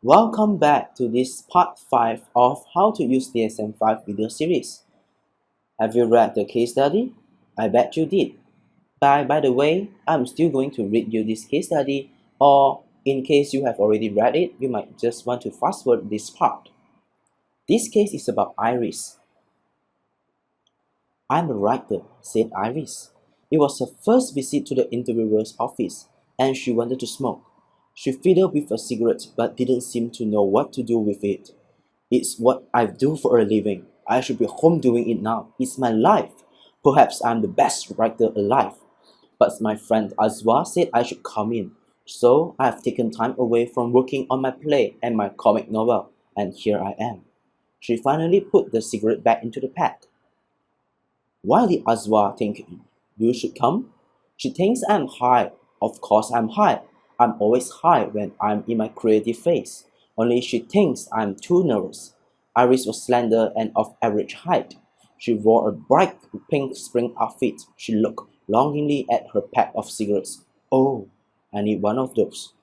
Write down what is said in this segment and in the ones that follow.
Welcome back to this part 5 of how to use DSM-5 video series. Have you read the case study? I bet you did. By the way, I'm still going to read you this case study, or in case you have already read it, you might just want to fast forward this part. This case is about Iris. "I'm a writer," said Iris. It was her first visit to the interviewer's office, and she wanted to smoke. She fiddled with a cigarette but didn't seem to know what to do with it. "It's what I do for a living. I should be home doing it now. It's my life. Perhaps I'm the best writer alive. But my friend Azwa said I should come in. So I've taken time away from working on my play and my comic novel, and here I am." She finally put the cigarette back into the pack. "Why did Azwa think you should come?" "She thinks I'm high. Of course I'm high. I'm always high when I'm in my creative phase. Only she thinks I'm too nervous." Iris was slender and of average height. She wore a bright pink spring outfit. She looked longingly at her pack of cigarettes. "Oh, I need one of those."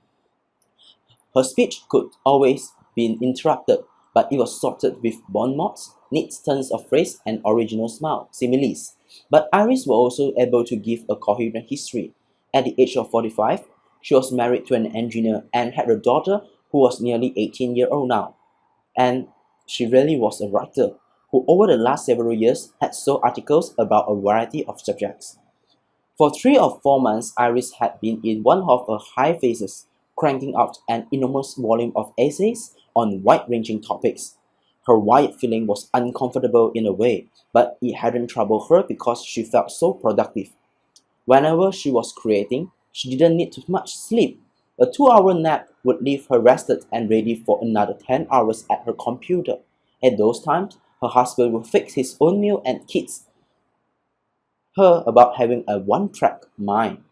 Her speech could always be interrupted, but it was sorted with bon mots, neat turns of phrase, and original similes. But Iris was also able to give a coherent history. At the age of 45, she was married to an engineer and had a daughter who was nearly 18 years old now. And she really was a writer who over the last several years had sold articles about a variety of subjects. For 3 or 4 months, Iris had been in one of her high phases, cranking out an enormous volume of essays on wide-ranging topics. Her wired feeling was uncomfortable in a way, but it hadn't troubled her because she felt so productive. Whenever she was creating, she didn't need too much sleep. A 2-hour nap would leave her rested and ready for another 10 hours at her computer. At those times, her husband would fix his own meal and kids her about having a one-track mind.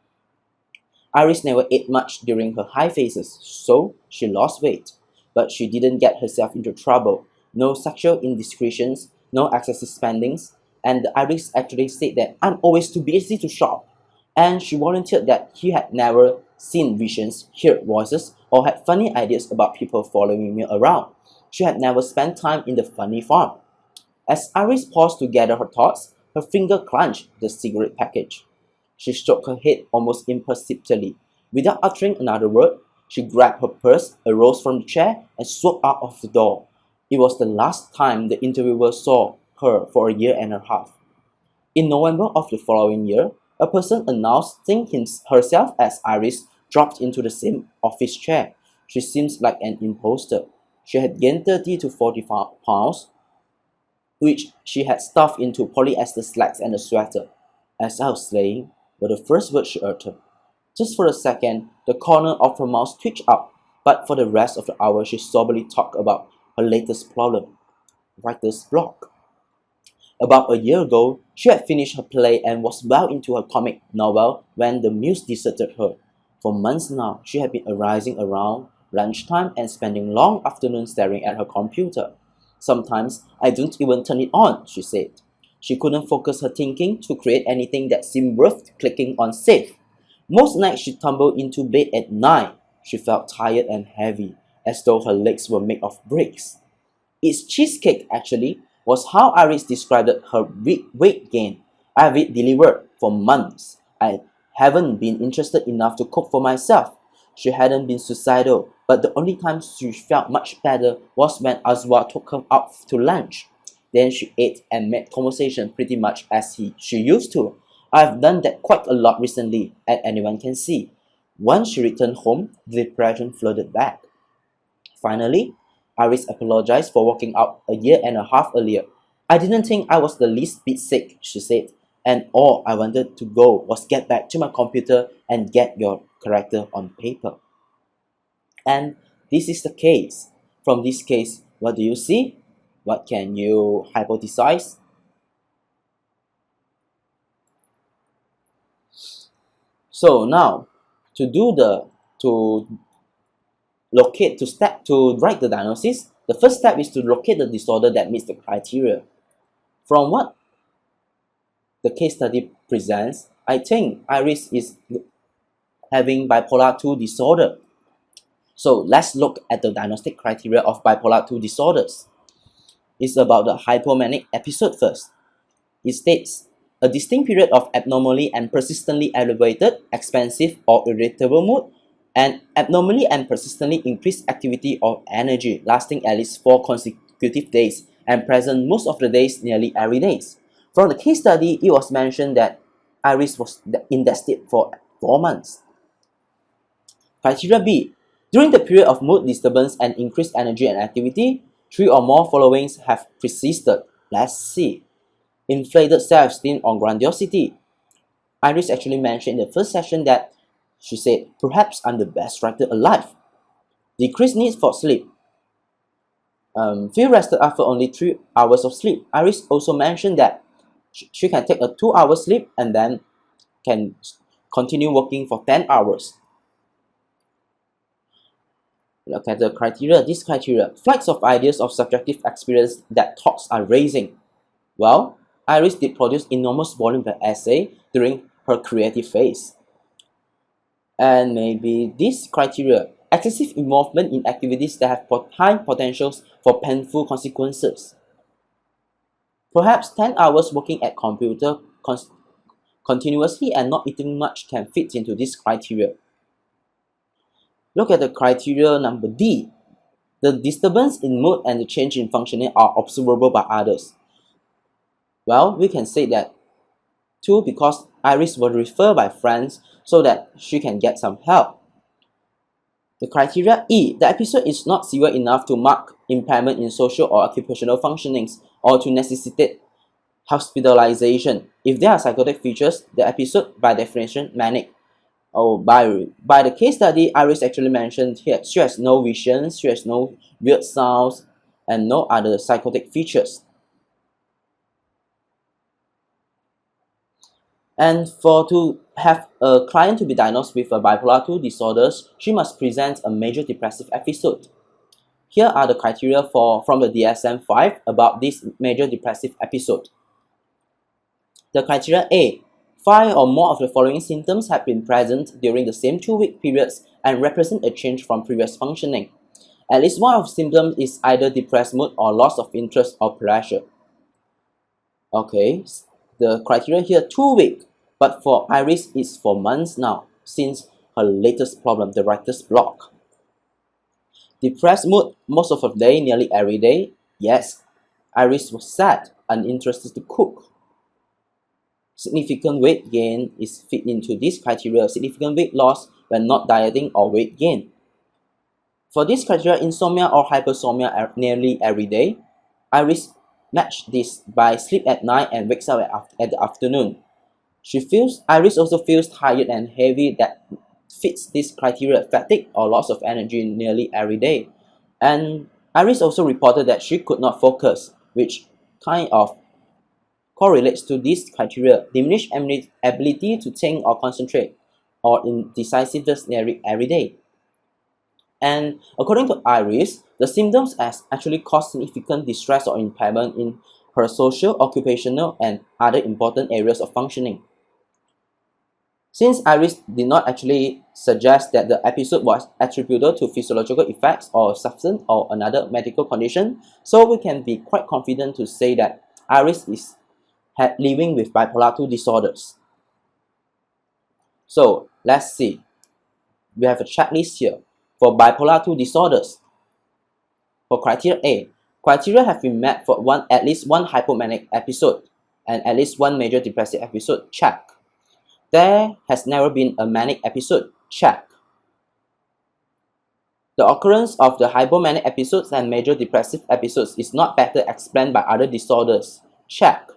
Iris never ate much during her high phases, so she lost weight. But she didn't get herself into trouble. No sexual indiscretions, no excessive spendings, and Iris actually said that "I'm always too busy to shop." And she volunteered that he had never seen visions, heard voices, or had funny ideas about people following me around. She had never spent time in the funny farm. As Iris paused to gather her thoughts, her finger clenched the cigarette package. She shook her head almost imperceptibly. Without uttering another word, she grabbed her purse, arose from the chair, and swept out of the door. It was the last time the interviewer saw her for a year and a half. In November of the following year, a person announcing herself as Iris dropped into the same office chair. She seems like an imposter. She had gained 30 to 40 pounds, which she had stuffed into polyester slacks and a sweater. "As I was saying," were the first words she uttered. Just for a second, the corner of her mouth twitched up, but for the rest of the hour she soberly talked about her latest problem, writer's block. About a year ago, she had finished her play and was well into her comic novel when the muse deserted her. For months now, she had been arising around lunchtime and spending long afternoons staring at her computer. "Sometimes I don't even turn it on," she said. She couldn't focus her thinking to create anything that seemed worth clicking on save. Most nights she tumbled into bed at 9. She felt tired and heavy, as though her legs were made of bricks. "It's cheesecake, actually," was how Iris described her weight gain. "I've it delivered for months. I haven't been interested enough to cook for myself." She hadn't been suicidal, but the only time she felt much better was when Azwa took her out to lunch. Then she ate and made conversation pretty much as she used to. "I've done that quite a lot recently, and anyone can see." Once she returned home, the depression flooded back. Finally, Iris apologized for walking out a year and a half earlier. "I didn't think I was the least bit sick," she said, "and all I wanted to go was get back to my computer and get your character on paper." And this is the case. From this case, what do you see? What can you hypothesize? So now, to write the diagnosis, the first step is to locate the disorder that meets the criteria. From what the case study presents, I think Iris is having bipolar 2 disorder. So let's look at the diagnostic criteria of bipolar 2 disorders. It's about the hypomanic episode first. It states, a distinct period of abnormally and persistently elevated, expansive or irritable mood, and abnormally and persistently increased activity or energy lasting at least 4 consecutive days and present most of the days nearly every day. From the case study, it was mentioned that Iris was in that state for 4 months. Criteria B. During the period of mood disturbance and increased energy and activity, 3 or more followings have persisted. Let's see. Inflated self-esteem or grandiosity. Iris actually mentioned in the first session that she said, perhaps I'm the best writer alive. Decreased need for sleep. Feel rested after only 3 hours of sleep. Iris also mentioned that she can take a 2-hour sleep and then can continue working for 10 hours. Look at the criteria. This criteria, flights of ideas of subjective experience that thoughts are raising. Well, Iris did produce enormous volume of essay during her creative phase. And maybe this criteria, excessive involvement in activities that have high potentials for painful consequences. Perhaps 10 hours working at computer continuously and not eating much can fit into this criteria. Look at the criteria number D. The disturbance in mood and the change in functioning are observable by others. Well, we can say that too because Iris was referred by friends so that she can get some help. The criteria E. The episode is not severe enough to mark impairment in social or occupational functionings or to necessitate hospitalization. If there are psychotic features, the episode by definition manic. By the case study, Iris actually mentioned here she has no visions, she has no weird sounds, and no other psychotic features. And to have a client to be diagnosed with a bipolar 2 disorders, she must present a major depressive episode. Here are the criteria from the DSM-5 about this major depressive episode. The criteria A. 5 or more of the following symptoms have been present during the same 2-week periods and represent a change from previous functioning. At least one of the symptoms is either depressed mood or loss of interest or pleasure. Okay, the criteria here 2 weeks, but for Iris it's for months now since her latest problem, the writer's block. Depressed mood most of the day, nearly every day. Yes, Iris was sad, uninterested to cook. Significant weight gain is fit into this criteria. Significant weight loss when not dieting or weight gain. For this criteria, insomnia or hypersomnia are nearly every day. Iris matched this by sleep at night and wakes up at the afternoon. Iris also feels tired and heavy that fits this criteria, fatigue or loss of energy nearly every day. And Iris also reported that she could not focus, which kind of correlates to this criteria, diminished ability to think or concentrate, or indecisiveness nearly every day. And according to Iris, the symptoms actually cause significant distress or impairment in her social, occupational, and other important areas of functioning. Since Iris did not actually suggest that the episode was attributable to physiological effects or substance or another medical condition, so we can be quite confident to say that Iris is living with bipolar 2 disorders. So let's see. We have a checklist here for bipolar 2 disorders. For criteria A, criteria have been met for at least one hypomanic episode and at least one major depressive episode. Check. There has never been a manic episode. Check. The occurrence of the hypomanic episodes and major depressive episodes is not better explained by other disorders. Check.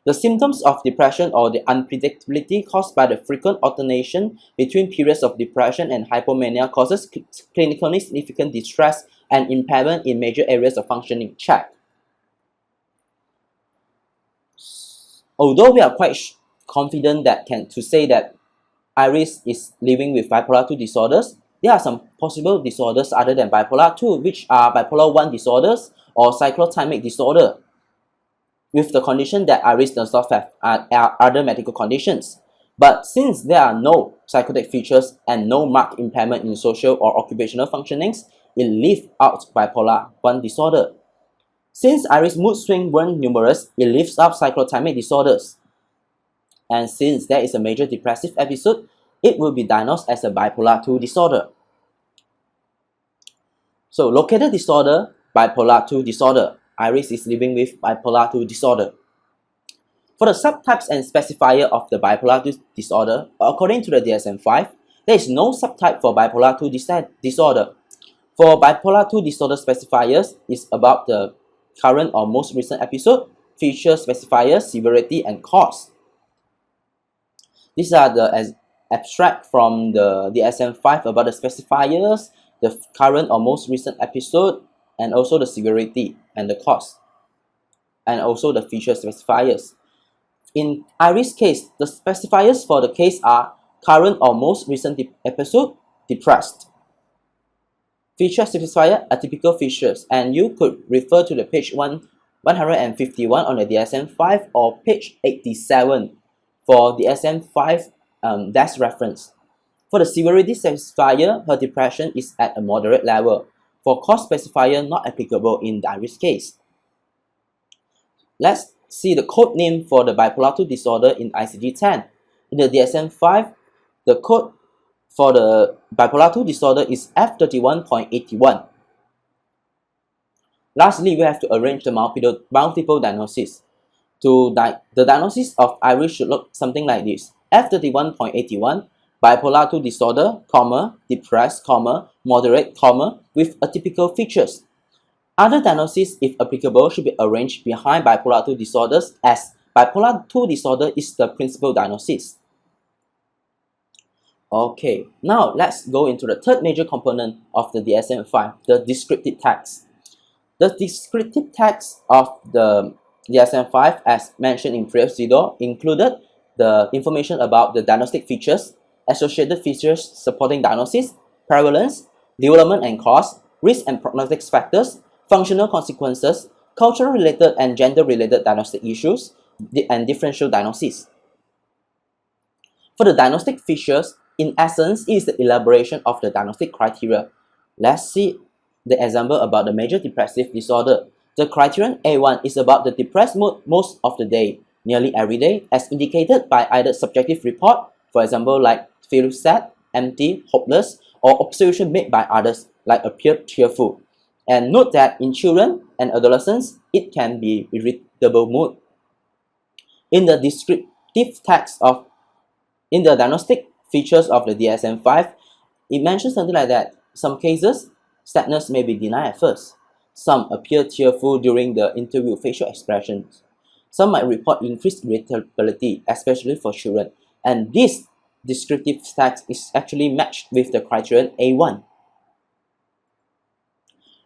The symptoms of depression or the unpredictability caused by the frequent alternation between periods of depression and hypomania causes clinically significant distress and impairment in major areas of functioning. Check. Although we are quite confident to say that Iris is living with bipolar 2 disorders, there are some possible disorders other than bipolar 2, which are bipolar 1 disorders or cyclothymic disorder, with the condition that Iris does not have other medical conditions. But since there are no psychotic features and no marked impairment in social or occupational functionings, it leaves out bipolar 1 disorder. Since Iris' mood swings weren't numerous, it leaves out cyclothymic disorders. And since there is a major depressive episode, it will be diagnosed as a bipolar 2 disorder. So, locator disorder, bipolar 2 disorder. Iris is living with bipolar 2 disorder. For the subtypes and specifier of the bipolar 2 disorder, according to the DSM-5, there is no subtype for bipolar 2 disorder. For bipolar 2 disorder specifiers, it's about the current or most recent episode, feature specifiers, severity, and cause. These are the abstract from the DSM-5 about the specifiers, the current or most recent episode, and also the severity and the cause, and also the feature specifiers. In Iris' case, the specifiers for the case are current or most recent episode, depressed. Feature specifier, atypical features, and you could refer to the page 151 on the DSM-5 or page 87 for DSM-5 desk reference. For the severity specifier, her depression is at a moderate level. For cause specifier, not applicable in the Iris case. Let's see the code name for the bipolar 2 disorder in ICD-10. In the DSM-5, the code for the bipolar 2 disorder is F31.81. Lastly, we have to arrange the multiple diagnosis. The diagnosis of Iris should look something like this. F31.81, bipolar 2 disorder, depressed, moderate, with atypical features. Other diagnoses, if applicable, should be arranged behind bipolar 2 disorders, as bipolar 2 disorder is the principal diagnosis. Okay, now let's go into the third major component of the DSM-5, the descriptive text. The descriptive text of the DSM-5, as mentioned in previous video, included the information about the diagnostic features, associated features supporting diagnosis, prevalence, development and cause, risk and prognostic factors, functional consequences, cultural-related and gender-related diagnostic issues, and differential diagnosis. For the diagnostic features, in essence, it is the elaboration of the diagnostic criteria. Let's see the example about the major depressive disorder. The criterion A1 is about the depressed mood most of the day, nearly every day, as indicated by either subjective report, for example, like feel sad, empty, hopeless, or observation made by others, like appear cheerful. And note that in children and adolescents, it can be irritable mood. In the descriptive text in the diagnostic features of the DSM-5, it mentions something like that. Some cases, sadness may be denied at first. Some appear cheerful during the interview facial expressions. Some might report increased irritability, especially for children. And this descriptive text is actually matched with the criterion A1.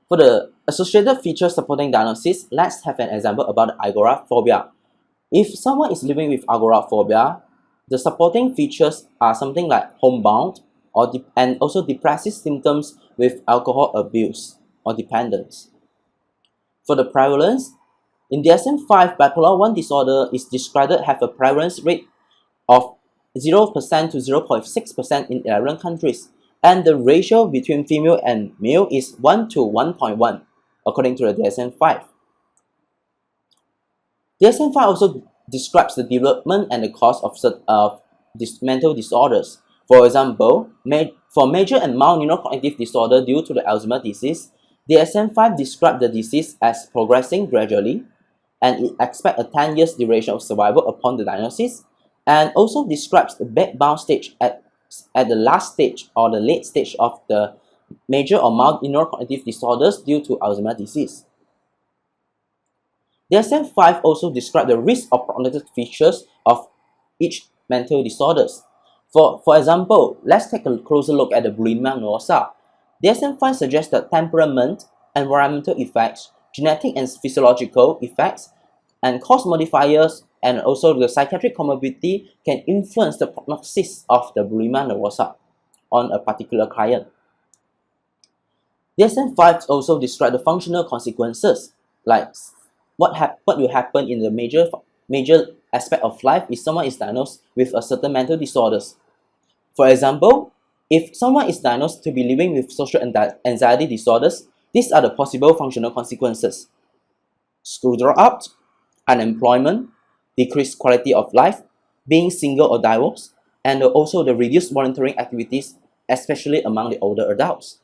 For the associated features supporting diagnosis, let's have an example about agoraphobia. If someone is living with agoraphobia, the supporting features are something like homebound and also depressive symptoms with alcohol abuse or dependence. For the prevalence, in DSM-5, bipolar 1 disorder is described to have a prevalence rate of 0% to 0.6% in 11 countries, and the ratio between female and male is 1 to 1.1, according to the DSM-5. DSM-5 also describes the development and the cause of mental disorders. For example, for major and mild neurocognitive disorder due to the Alzheimer's disease, DSM-5 describes the disease as progressing gradually, and it expects a 10 years duration of survival upon the diagnosis, and also describes the bedbound stage at the last stage or the late stage of the major or mild neurocognitive disorders due to Alzheimer's disease. DSM-5 also describes the risk of prognostic features of each mental disorders. For example, let's take a closer look at the bulimia nervosa. DSM-5 suggests that temperament, environmental effects, genetic and physiological effects, and cause modifiers, and also the psychiatric comorbidity can influence the prognosis of the bulimia nervosa on a particular client. DSM-5 also describes the functional consequences, like what will happen in the major aspect of life if someone is diagnosed with a certain mental disorders. For example, if someone is diagnosed to be living with social anxiety disorders, these are the possible functional consequences: school dropout, unemployment, decreased quality of life, being single or divorced, and also the reduced volunteering activities, especially among the older adults.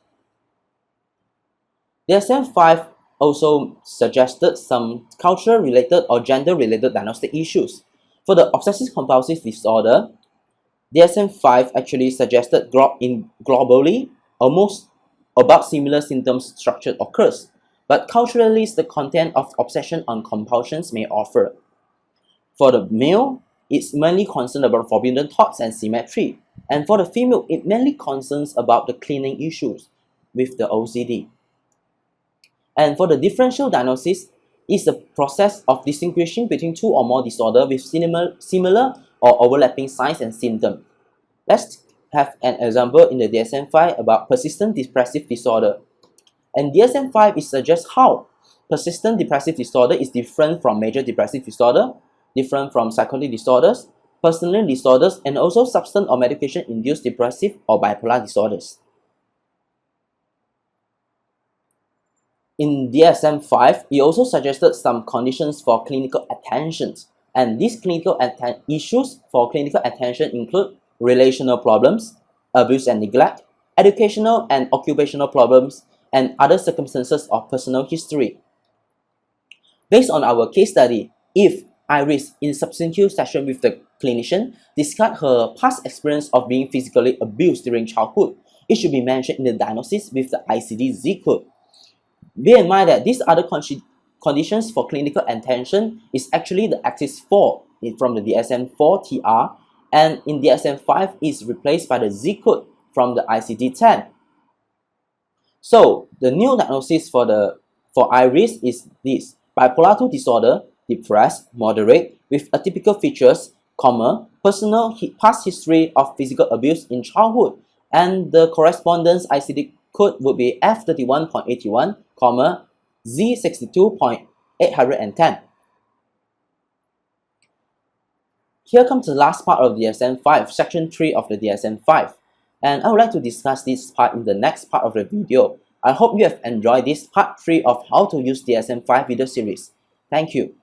DSM-5 also suggested some cultural-related or gender-related diagnostic issues. For the obsessive-compulsive disorder, DSM-5 actually suggested globally almost about similar symptoms structure occurs, but culturally the content of obsession and compulsions may differ. For the male, it's mainly concerned about forbidden thoughts and symmetry, and for the female, it mainly concerns about the cleaning issues with the OCD. And for the differential diagnosis, is the process of distinguishing between two or more disorders with similar or overlapping signs and symptoms. Let's have an example in the DSM-5 about persistent depressive disorder. And DSM-5 suggests how persistent depressive disorder is different from major depressive disorder, different from psychotic disorders, personality disorders, and also substance or medication-induced depressive or bipolar disorders. In DSM-5, it also suggested some conditions for clinical attention, and these clinical issues for clinical attention include relational problems, abuse and neglect, educational and occupational problems, and other circumstances of personal history. Based on our case study, if Iris, in subsequent session with the clinician, discussed her past experience of being physically abused during childhood, it should be mentioned in the diagnosis with the ICD-Z code. Bear in mind that these other conditions for clinical attention is actually the axis 4 from the DSM-4 TR, and in DSM-5 is replaced by the Z code from the ICD-10. So the new diagnosis for Iris is this: bipolar 2 disorder, depressed, moderate, with atypical features, personal past history of physical abuse in childhood, and the correspondence ICD code would be F31.81, Z62.810. Here comes the last part of DSM-5, section 3 of the DSM-5. And I would like to discuss this part in the next part of the video. I hope you have enjoyed this part 3 of how to use DSM-5 video series. Thank you.